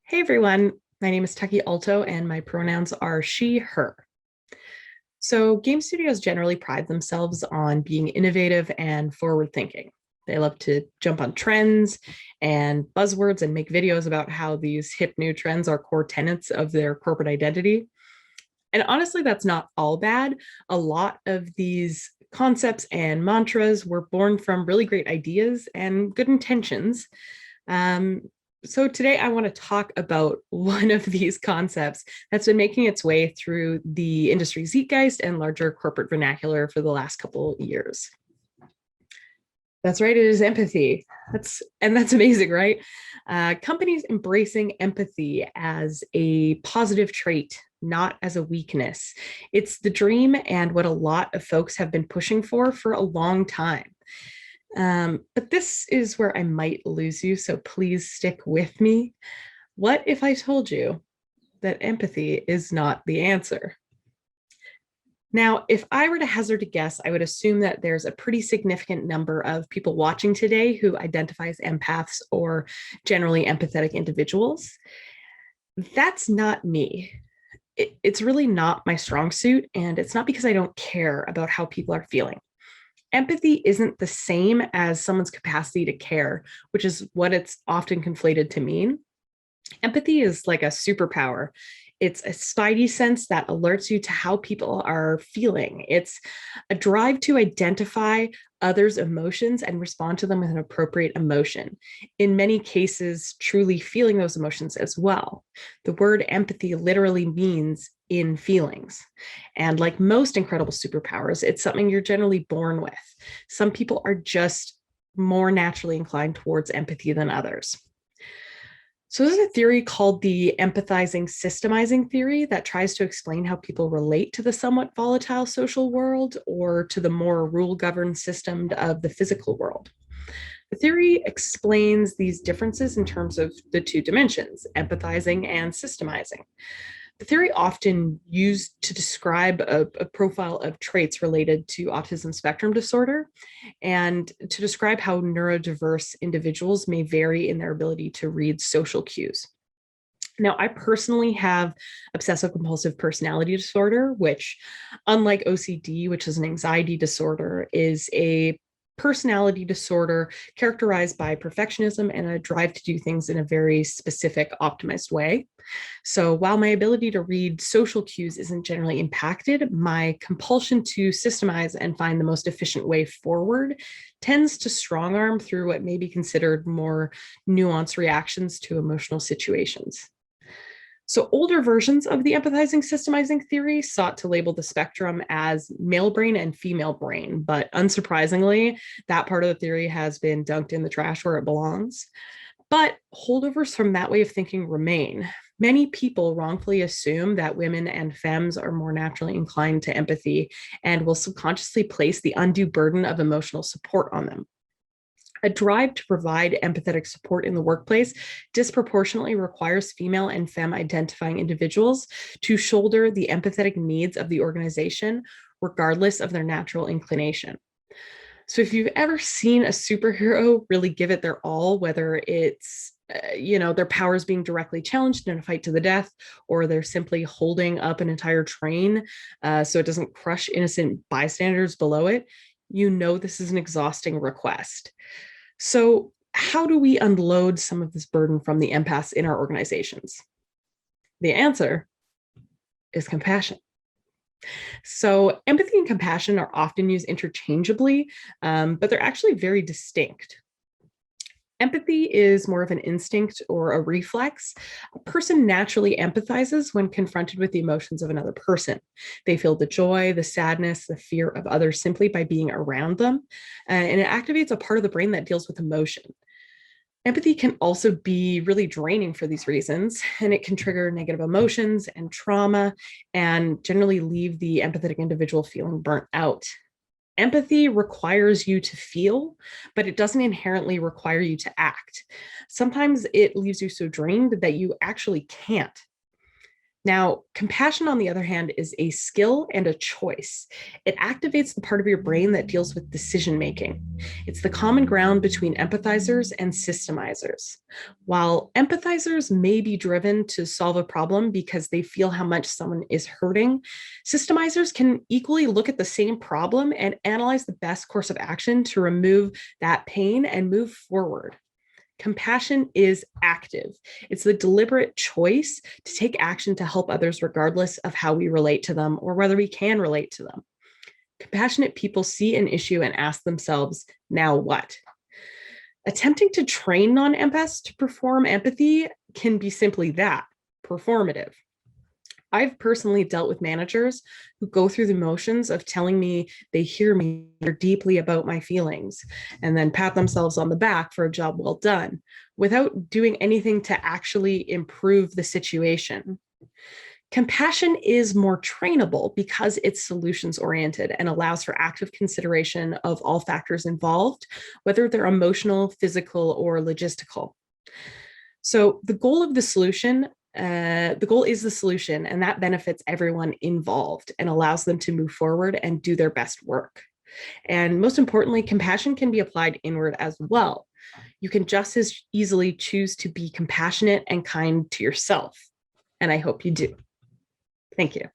Hey everyone, my name is Tucky Alto and my pronouns are she, her. So, game studios generally pride themselves on being innovative and forward thinking. They love to jump on trends and buzzwords and make videos about how these hip new trends are core tenets of their corporate identity. And honestly, that's not all bad. A lot of these concepts and mantras were born from really great ideas and good intentions. Um, so today I want to talk about one of these concepts that's been making its way through the industry zeitgeist and larger corporate vernacular for the last couple of years. That's right, it is empathy. That's amazing, right? Companies embracing empathy as a positive trait, not as a weakness. It's the dream and what a lot of folks have been pushing for a long time. But this is where I might lose you, so please stick with me. What if I told you that empathy is not the answer? Now, if I were to hazard a guess, I would assume that there's a pretty significant number of people watching today who identify as empaths or generally empathetic individuals. That's not me. It's really not my strong suit, and it's not because I don't care about how people are feeling. Empathy isn't the same as someone's capacity to care, which is what it's often conflated to mean. Empathy is like a superpower. It's a spidey sense that alerts you to how people are feeling. It's a drive to identify others' emotions and respond to them with an appropriate emotion. In many cases, truly feeling those emotions as well. The word empathy literally means in feelings. And like most incredible superpowers, it's something you're generally born with. Some people are just more naturally inclined towards empathy than others. So, there's a theory called the empathizing systemizing theory that tries to explain how people relate to the somewhat volatile social world or to the more rule governed system of the physical world. The theory explains these differences in terms of the two dimensions, empathizing and systemizing. The theory often used to describe a profile of traits related to autism spectrum disorder and to describe how neurodiverse individuals may vary in their ability to read social cues. Now, I personally have obsessive compulsive personality disorder, which, unlike OCD, which is an anxiety disorder, is a personality disorder characterized by perfectionism and a drive to do things in a very specific, optimized way. So while my ability to read social cues isn't generally impacted, my compulsion to systemize and find the most efficient way forward tends to strong arm through what may be considered more nuanced reactions to emotional situations. So, older versions of the empathizing systemizing theory sought to label the spectrum as male brain and female brain, but unsurprisingly, that part of the theory has been dunked in the trash where it belongs. But holdovers from that way of thinking remain. Many people wrongfully assume that women and femmes are more naturally inclined to empathy and will subconsciously place the undue burden of emotional support on them. A drive to provide empathetic support in the workplace disproportionately requires female and femme identifying individuals to shoulder the empathetic needs of the organization, regardless of their natural inclination. So, if you've ever seen a superhero really give it their all, whether it's their powers being directly challenged in a fight to the death, or they're simply holding up an entire train so it doesn't crush innocent bystanders below it, you know this is an exhausting request. So, how do we unload some of this burden from the empaths in our organizations? The answer is compassion. So, empathy and compassion are often used interchangeably, but they're actually very distinct. Empathy is more of an instinct or a reflex. A person naturally empathizes when confronted with the emotions of another person. They feel the joy, the sadness, the fear of others simply by being around them. And it activates a part of the brain that deals with emotion. Empathy can also be really draining for these reasons, and it can trigger negative emotions and trauma and generally leave the empathetic individual feeling burnt out. Empathy requires you to feel, but it doesn't inherently require you to act. Sometimes it leaves you so drained that you actually can't. Now, compassion, on the other hand, is a skill and a choice. It activates the part of your brain that deals with decision making. It's the common ground between empathizers and systemizers. While empathizers may be driven to solve a problem because they feel how much someone is hurting, systemizers can equally look at the same problem and analyze the best course of action to remove that pain and move forward. Compassion is active. It's the deliberate choice to take action to help others, regardless of how we relate to them or whether we can relate to them. Compassionate people see an issue and ask themselves, now what? Attempting to train non empaths to perform empathy can be simply that, performative. I've personally dealt with managers who go through the motions of telling me they hear me deeply about my feelings and then pat themselves on the back for a job well done without doing anything to actually improve the situation. Compassion is more trainable because it's solutions oriented and allows for active consideration of all factors involved, whether they're emotional, physical, or logistical. So the goal is the solution, and that benefits everyone involved and allows them to move forward and do their best work. And most importantly, compassion can be applied inward as well. You can just as easily choose to be compassionate and kind to yourself. And I hope you do. Thank you.